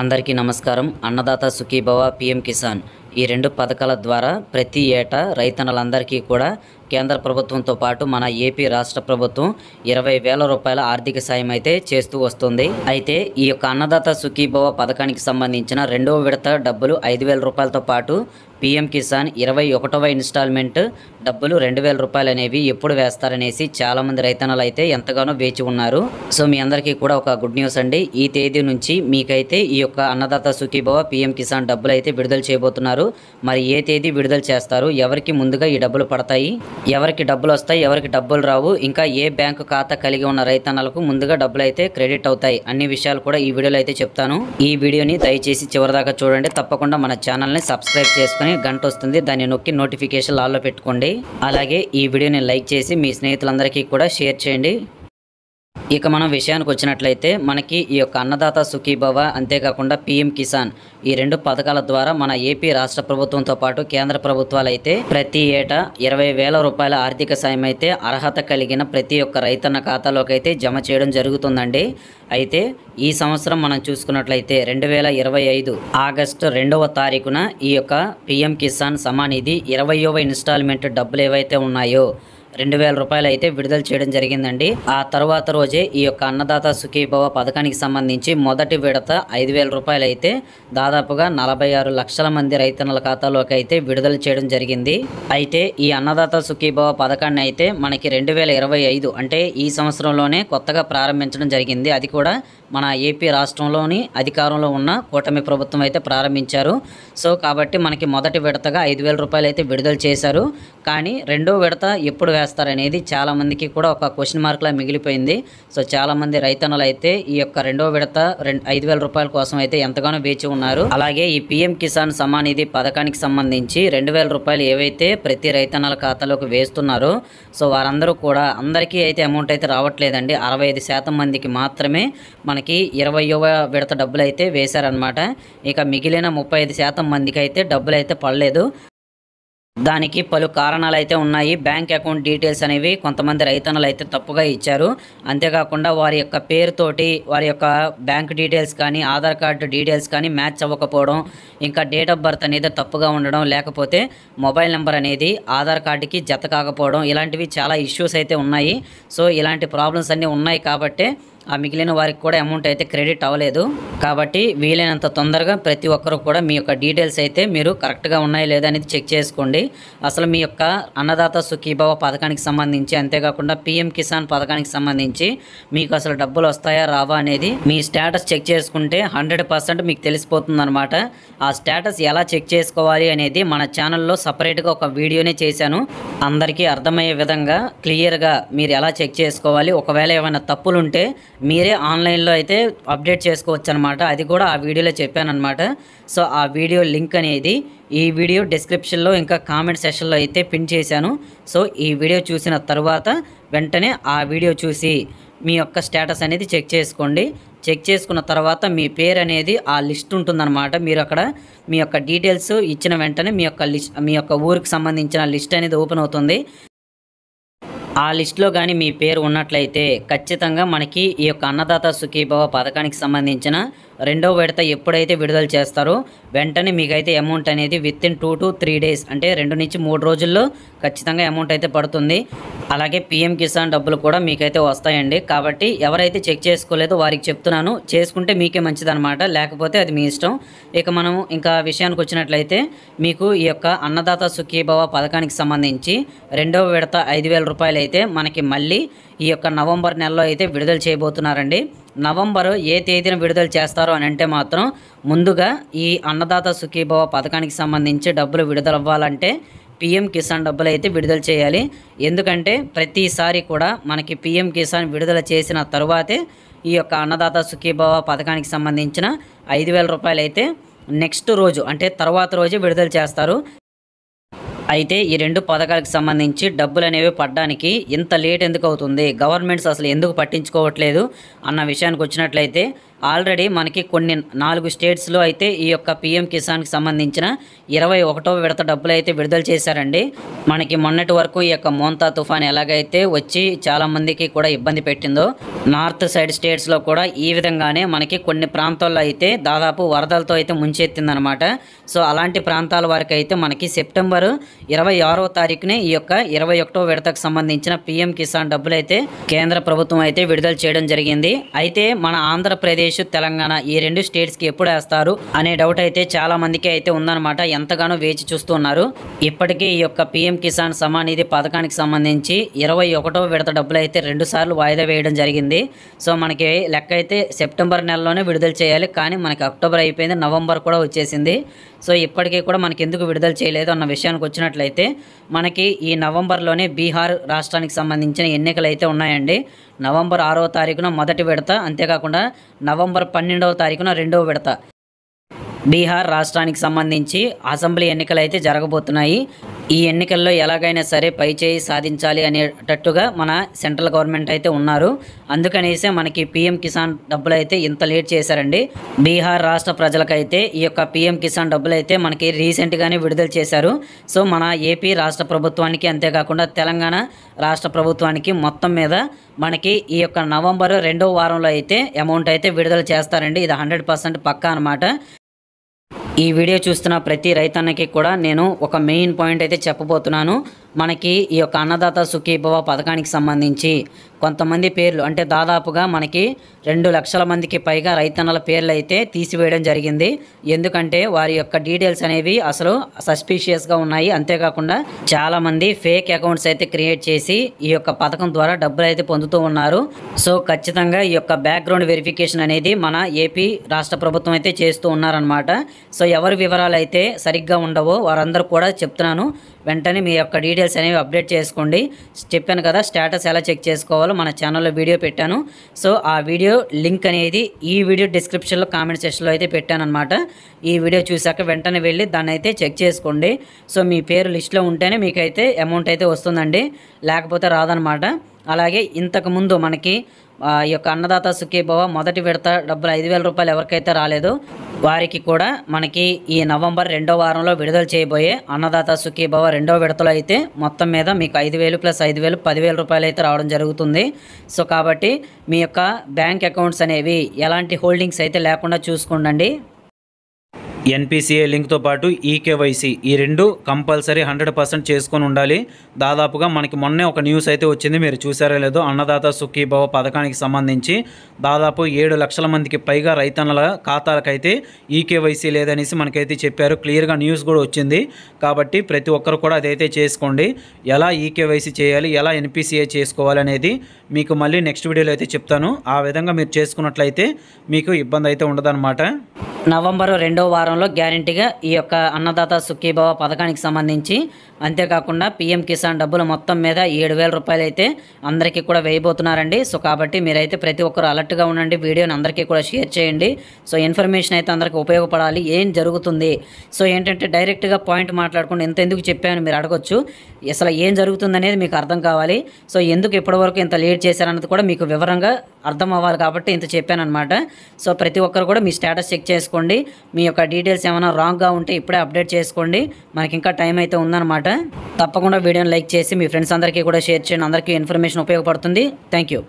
అందరికీ నమస్కారం. అన్నదాత సుఖీభవ, పీఎం కిసాన్ ఈ రెండు పథకాల ద్వారా ప్రతి ఏటా రైతన్నలందరికీ కూడా కేంద్ర ప్రభుత్వంతో పాటు మన ఏపీ రాష్ట్ర ప్రభుత్వం 20,000 రూపాయల ఆర్థిక సాయం అయితే చేస్తూ వస్తుంది. అయితే ఈ యొక్క అన్నదాత సుఖీభవ పథకానికి సంబంధించిన రెండవ విడత డబ్బులు 5,000 రూపాయలతో పాటు పీఎం కిసాన్ 21వ ఇన్స్టాల్మెంట్ డబ్బులు 2,000 రూపాయలు అనేవి ఎప్పుడు వేస్తారనేసి చాలామంది రైతన్నలు అయితే ఎంతగానో వేచి ఉన్నారు. సో మీ అందరికీ కూడా ఒక గుడ్ న్యూస్ అండి. ఈ తేదీ నుంచి మీకైతే ఈ యొక్క అన్నదాత సుఖీభవ పీఎం కిసాన్ డబ్బులు అయితే విడుదల చేయబోతున్నారు. మరి ఏ తేదీ విడుదల చేస్తారు, ఎవరికి ముందుగా ఈ డబ్బులు పడతాయి, ఎవరికి డబ్బులు వస్తాయి, ఎవరికి డబ్బులు రావు, ఇంకా ఏ బ్యాంకు ఖాతా కలిగి ఉన్న రైతన్నలకు ముందుగా డబ్బులు అయితే క్రెడిట్ అవుతాయి, అన్ని విషయాలు కూడా ఈ వీడియోలో అయితే చెప్తాను. ఈ వీడియోని దయచేసి చివరిదాకా చూడండి. తప్పకుండా మన ఛానల్ని సబ్స్క్రైబ్ చేసుకుని గంట వస్తుంది, దాన్ని నొక్కి నోటిఫికేషన్ ఆల్లో పెట్టుకోండి. అలాగే ఈ వీడియోని లైక్ చేసి మీ స్నేహితులందరికీ కూడా షేర్ చేయండి. ఇక మనం విషయానికి వచ్చినట్లయితే మనకి ఈ యొక్క అన్నదాత సుఖీభవ అంతేకాకుండా పీఎం కిసాన్ ఈ రెండు పథకాల ద్వారా మన ఏపీ రాష్ట్ర ప్రభుత్వంతో పాటు కేంద్ర ప్రభుత్వాలు అయితే ప్రతి ఏటా 20,000 రూపాయల ఆర్థిక సాయం అయితే అర్హత కలిగిన ప్రతి ఒక్క రైతన్న ఖాతాలోకి అయితే జమ చేయడం జరుగుతుందండి. అయితే ఈ సంవత్సరం మనం చూసుకున్నట్లయితే 2025 ఆగస్టు 2వ తారీఖున ఈ యొక్క పీఎం కిసాన్ సమానిధి 20వ ఇన్స్టాల్మెంట్ డబ్బులు ఏవైతే ఉన్నాయో 2,000 రూపాయలు అయితే విడుదల చేయడం జరిగిందండి. ఆ తర్వాత రోజే ఈ యొక్క అన్నదాత సుఖీభవ పథకానికి సంబంధించి మొదటి విడత 5,000 రూపాయలు అయితే దాదాపుగా 46 లక్షల మంది రైతన్నల ఖాతాలోకి అయితే విడుదల చేయడం జరిగింది. అయితే ఈ అన్నదాత సుఖీభవ పథకాన్ని అయితే మనకి 2025 అంటే ఈ సంవత్సరంలోనే కొత్తగా ప్రారంభించడం జరిగింది. అది కూడా మన ఏపీ రాష్ట్రంలోని అధికారంలో ఉన్న కూటమి ప్రభుత్వం అయితే ప్రారంభించారు. సో కాబట్టి మనకి మొదటి విడతగా 5,000 రూపాయలు అయితే విడుదల చేశారు. కానీ రెండో విడత ఎప్పుడు వేస్తారనేది చాలామందికి కూడా ఒక క్వశ్చన్ మార్క్లా మిగిలిపోయింది. సో చాలామంది రైతన్నలు అయితే ఈ యొక్క రెండో విడత 5,000 రూపాయల కోసం అయితే ఎంతగానో వేచి ఉన్నారు. అలాగే ఈ పీఎం కిసాన్ సమానిధి పథకానికి సంబంధించి 2,000 రూపాయలు ఏవైతే ప్రతి రైతన్నల ఖాతాలోకి వేస్తున్నారో సో వారందరూ కూడా అందరికీ అయితే అమౌంట్ అయితే రావట్లేదండి. 65% మందికి మాత్రమే మనకి 20వ విడత డబ్బులు అయితే వేశారనమాట. ఇక మిగిలిన 35% మందికి అయితే డబ్బులు అయితే పడలేదు. దానికి పలు కారణాలు అయితే ఉన్నాయి. బ్యాంక్ అకౌంట్ డీటెయిల్స్ అనేవి కొంతమంది రైతన్నలు అయితే తప్పుగా ఇచ్చారు. అంతేకాకుండా వారి యొక్క పేరుతోటి వారి యొక్క బ్యాంక్ డీటెయిల్స్ కానీ ఆధార్ కార్డు డీటెయిల్స్ కానీ మ్యాచ్ అవ్వకపోవడం, ఇంకా డేట్ ఆఫ్ బర్త్ అనేది తప్పుగా ఉండడం, లేకపోతే మొబైల్ నెంబర్ అనేది ఆధార్ కార్డుకి జత కాకపోవడం, ఇలాంటివి చాలా ఇష్యూస్ అయితే ఉన్నాయి. సో ఇలాంటి ప్రాబ్లమ్స్ అన్నీ ఉన్నాయి కాబట్టి ఆ మిగిలిన వారికి కూడా అమౌంట్ అయితే క్రెడిట్ అవ్వలేదు. కాబట్టి వీలైనంత తొందరగా ప్రతి ఒక్కరు కూడా మీ యొక్క డీటెయిల్స్ అయితే మీరు కరెక్ట్గా ఉన్నాయో లేదా అనేది చెక్ చేసుకోండి. అసలు మీ యొక్క అన్నదాత సుఖీభవ పథకానికి సంబంధించి అంతేకాకుండా పీఎం కిసాన్ పథకానికి సంబంధించి మీకు అసలు డబ్బులు వస్తాయా రావా అనేది మీ స్టేటస్ చెక్ చేసుకుంటే 100% మీకు తెలిసిపోతుంది అనమాట. ఆ స్టేటస్ ఎలా చెక్ చేసుకోవాలి అనేది మన ఛానల్లో సపరేట్గా ఒక వీడియోనే చేశాను. అందరికీ అర్థమయ్యే విధంగా క్లియర్గా మీరు ఎలా చెక్ చేసుకోవాలి, ఒకవేళ ఏమైనా తప్పులు ఉంటే మీరే ఆన్లైన్లో అయితే అప్డేట్ చేసుకోవచ్చు అనమాట. అది కూడా ఆ వీడియోలో చెప్పాను అనమాట. సో ఆ వీడియో లింక్ అనేది ఈ వీడియో డిస్క్రిప్షన్లో ఇంకా కామెంట్ సెషన్లో అయితే పిన్ చేశాను. సో ఈ వీడియో చూసిన తర్వాత వెంటనే ఆ వీడియో చూసి మీ యొక్క స్టేటస్ అనేది చెక్ చేసుకోండి. చెక్ చేసుకున్న తర్వాత మీ పేరు అనేది ఆ లిస్ట్ ఉంటుందన్నమాట. మీరు అక్కడ మీ యొక్క డీటెయిల్స్ ఇచ్చిన వెంటనే మీ యొక్క ఊరికి సంబంధించిన లిస్ట్ అనేది ఓపెన్ అవుతుంది. ఆ లిస్టులో కానీ మీ పేరు ఉన్నట్లయితే ఖచ్చితంగా మనకి ఈ యొక్క అన్నదాత సుఖీభవ పథకానికి సంబంధించిన రెండో విడత ఎప్పుడైతే విడుదల చేస్తారో వెంటనే మీకైతే అమౌంట్ అనేది వితిన్ 2 to 3 days అంటే 2 నుంచి 3 రోజుల్లో ఖచ్చితంగా అమౌంట్ అయితే పడుతుంది. అలాగే పీఎం కిసాన్ డబ్బులు కూడా మీకైతే వస్తాయండి. కాబట్టి ఎవరైతే చెక్ చేసుకోలేదో వారికి చెప్తున్నాను, చేసుకుంటే మీకే మంచిదన్నమాట, లేకపోతే అది మీ ఇష్టం. ఇక మనం ఇంకా విషయానికి వచ్చినట్లయితే మీకు ఈ యొక్క అన్నదాత సుఖీభవ పథకానికి సంబంధించి రెండవ విడత 5,000 రూపాయలు అయితే మనకి మళ్ళీ ఈ యొక్క నవంబర్ నెలలో అయితే విడుదల చేయబోతున్నారండి. నవంబర్ ఏ తేదీన విడుదల చేస్తారు అని అంటే మాత్రం ముందుగా ఈ అన్నదాత సుఖీభవ పథకానికి సంబంధించి డబ్బులు విడుదల అవ్వాలంటే పీఎం కిసాన్ డబ్బులు అయితే విడుదల చేయాలి. ఎందుకంటే ప్రతిసారి కూడా మనకి పీఎం కిసాన్ విడుదల చేసిన తరువాతే ఈ యొక్క అన్నదాత సుఖీభవ పథకానికి సంబంధించిన 5,000 రూపాయలు అయితే నెక్స్ట్ రోజు అంటే తర్వాత రోజే విడుదల చేస్తారు. అయితే ఈ రెండు పథకాలకు సంబంధించి డబ్బులు అనేవి పడడానికి ఇంత లేట్ ఎందుకు అవుతుంది, గవర్నమెంట్స్ అసలు ఎందుకు పట్టించుకోవట్లేదు అన్న విషయానికి వచ్చినట్లయితే ఆల్రెడీ మనకి కొన్ని 4 స్టేట్స్లో అయితే ఈ యొక్క పీఎం కిసాన్కి సంబంధించిన 21వ విడత డబ్బులు అయితే విడుదల చేశారండి. మనకి మొన్నటి వరకు ఈ యొక్క మోంతా తుఫాన్ ఎలాగైతే వచ్చి చాలామందికి కూడా ఇబ్బంది పెట్టిందో, నార్త్ సైడ్ స్టేట్స్లో కూడా ఈ విధంగానే మనకి కొన్ని ప్రాంతాల్లో అయితే దాదాపు వరదలతో అయితే ముంచెత్తిందనమాట. సో అలాంటి ప్రాంతాల వరకు అయితే మనకి సెప్టెంబర్ 26వ తారీఖునే ఈ యొక్క 21వ విడతకు సంబంధించిన పీఎం కిసాన్ డబ్బులు అయితే కేంద్ర ప్రభుత్వం అయితే విడుదల చేయడం జరిగింది. అయితే మన ఆంధ్రప్రదేశ్, తెలంగాణ ఈ 2 స్టేట్స్కి ఎప్పుడు వేస్తారు అనే డౌట్ అయితే చాలా మందికి అయితే ఉందన్నమాట. ఎంతగానో వేచి చూస్తున్నారు. ఇప్పటికీ ఈ యొక్క పీఎం కిసాన్ సమ్మాన్ నిధి పథకానికి సంబంధించి 21వ విడత డబ్బులు అయితే 2 సార్లు వాయిదా వేయడం జరిగింది. సో మనకి లెక్క అయితే సెప్టెంబర్ నెలలోనే విడుదల చేయాలి, కానీ మనకి అక్టోబర్ అయిపోయింది, నవంబర్ కూడా వచ్చేసింది. సో ఇప్పటికీ కూడా మనకి ఎందుకు విడుదల చేయలేదు అన్న విషయానికి వచ్చినట్లయితే, మనకి ఈ నవంబర్లోనే బీహార్ రాష్ట్రానికి సంబంధించిన ఎన్నికలు అయితే ఉన్నాయండి. నవంబర్ 6వ తారీఖున మొదటి విడత, అంతేకాకుండా నవంబర్ 12వ తారీఖున రెండవ విడత బీహార్ రాష్ట్రానికి సంబంధించి అసెంబ్లీ ఎన్నికలు అయితే జరగబోతున్నాయి. ఈ ఎన్నికల్లో ఎలాగైనా సరే పైచేయి సాధించాలి అనేటట్టుగా మన సెంట్రల్ గవర్నమెంట్ అయితే ఉన్నారు. అందుకనేసే మనకి పీఎం కిసాన్ డబ్బులు అయితే ఇంత లేట్ చేశారండి. బీహార్ రాష్ట్ర ప్రజలకైతే ఈ యొక్క పీఎం కిసాన్ డబ్బులు అయితే మనకి రీసెంట్గానే విడుదల చేశారు. సో మన ఏపీ రాష్ట్ర ప్రభుత్వానికి, అంతేకాకుండా తెలంగాణ రాష్ట్ర ప్రభుత్వానికి మొత్తం మీద మనకి ఈ యొక్క నవంబర్ 2వ వారంలో అయితే అమౌంట్ అయితే విడుదల చేస్తారండి. ఇది 100% పక్కా అనమాట. ఈ వీడియో చూస్తున్న ప్రతి రైతన్నకి కూడా నేను ఒక మెయిన్ పాయింట్ అయితే చెప్పబోతున్నాను. మనకి ఈ యొక్క అన్నదాత సుఖీభవ పథకానికి సంబంధించి కొంతమంది పేర్లు, అంటే దాదాపుగా మనకి 2 లక్షల మందికి పైగా రైతన్నల పేర్లు అయితే తీసివేయడం జరిగింది. ఎందుకంటే వారి యొక్క డీటెయిల్స్ అనేవి అసలు సస్పీషియస్గా ఉన్నాయి. అంతేకాకుండా చాలామంది ఫేక్ అకౌంట్స్ అయితే క్రియేట్ చేసి ఈ యొక్క పథకం ద్వారా డబ్బులు అయితే పొందుతూ ఉన్నారు. సో ఖచ్చితంగా ఈ యొక్క బ్యాక్గ్రౌండ్ వెరిఫికేషన్ అనేది మన ఏపీ రాష్ట్ర ప్రభుత్వం అయితే చేస్తూ ఉన్నారనమాట. సో ఎవరి వివరాలు అయితే సరిగ్గా ఉండవో వారందరూ కూడా చెప్తున్నాను, వెంటనే మీ యొక్క డీటెయిల్స్ అనేవి అప్డేట్ చేసుకోండి. చెప్పాను కదా స్టేటస్ ఎలా చెక్ చేసుకోవాలో మన ఛానల్లో వీడియో పెట్టాను. సో ఆ వీడియో లింక్ అనేది ఈ వీడియో డిస్క్రిప్షన్లో కామెంట్ సెక్షన్లో అయితే పెట్టాను అనమాట. ఈ వీడియో చూసాక వెంటనే వెళ్ళి దాన్ని అయితే చెక్ చేసుకోండి. సో మీ పేరు లిస్ట్లో ఉంటేనే మీకైతే అమౌంట్ అయితే వస్తుందండి, లేకపోతే రాదనమాట. అలాగే ఇంతకుముందు మనకి ఈ యొక్క అన్నదాత సుఖీభవ మొదటి విడత డబ్బులు 5,000 రూపాయలు ఎవరికైతే రాలేదో వారికి కూడా మనకి ఈ నవంబర్ 2వ వారంలో విడుదల చేయబోయే అన్నదాత సుఖీభవ 2వ విడతలో అయితే మొత్తం మీద మీకు 5,000 + 5,000 10,000 రూపాయలు అయితే రావడం జరుగుతుంది. సో కాబట్టి మీ యొక్క బ్యాంక్ అకౌంట్స్ అనేవి ఎలాంటి హోల్డింగ్స్ అయితే లేకుండా చూసుకోండి. ఎన్పిసిఐ లింక్తో పాటు ఈకేవైసీ ఈ 2 కంపల్సరీ 100% చేసుకొని ఉండాలి. దాదాపుగా మనకి మొన్నే ఒక న్యూస్ అయితే వచ్చింది, మీరు చూసారో లేదో, అన్నదాత సుఖీభవ పథకానికి సంబంధించి దాదాపు 7 లక్షల మందికి పైగా రైతన్నల ఖాతాలకైతే ఈకేవైసీ లేదనేసి మనకైతే చెప్పారు. క్లియర్గా న్యూస్ కూడా వచ్చింది. కాబట్టి ప్రతి ఒక్కరు కూడా అదైతే చేసుకోండి. ఎలా ఈకేవైసీ చేయాలి, ఎలా ఎన్పిసిఐ చేసుకోవాలి అనేది మీకు మళ్ళీ నెక్స్ట్ వీడియోలో అయితే చెప్తాను. ఆ విధంగా మీరు చేసుకున్నట్లయితే మీకు ఇబ్బంది అయితే ఉండదన్నమాట. నవంబర్ 2వ వారంలో గ్యారంటీగా ఈ యొక్క అన్నదాత సుఖీభవ పథకానికి సంబంధించి, అంతేకాకుండా పీఎం కిసాన్ డబ్బులు మొత్తం మీద 7,000 రూపాయలు అయితే అందరికీ కూడా వేయబోతున్నారండి. సో కాబట్టి మీరైతే ప్రతి ఒక్కరు అలర్ట్గా ఉండండి. వీడియోని అందరికీ కూడా షేర్ చేయండి. సో ఇన్ఫర్మేషన్ అయితే అందరికీ ఉపయోగపడాలి. ఏం జరుగుతుంది, సో ఏంటంటే డైరెక్ట్గా పాయింట్ మాట్లాడుకుంటూ ఇంత ఎందుకు చెప్పాను మీరు అడగొచ్చు. అసలు ఏం జరుగుతుంది అనేది మీకు అర్థం కావాలి. సో ఎందుకు ఇప్పటివరకు ఇంత లేట్ చేశారన్నది కూడా మీకు వివరంగా అర్థం అవ్వాలి కాబట్టి ఇంత చెప్పాను అనమాట. సో ప్రతి ఒక్కరు కూడా మీ స్టేటస్ చెక్ చేసుకోండి. మీ యొక్క డీటెయిల్స్ ఏమైనా రాంగ్గా ఉంటే ఇప్పుడే అప్డేట్ చేసుకోండి. మనకి ఇంకా టైం అయితే ఉందన్నమాట. తప్పకుండా వీడియోని లైక్ చేసి మీ ఫ్రెండ్స్ అందరికీ కూడా షేర్ చేయండి. అందరికీ ఇన్ఫర్మేషన్ ఉపయోగపడుతుంది. Thank you.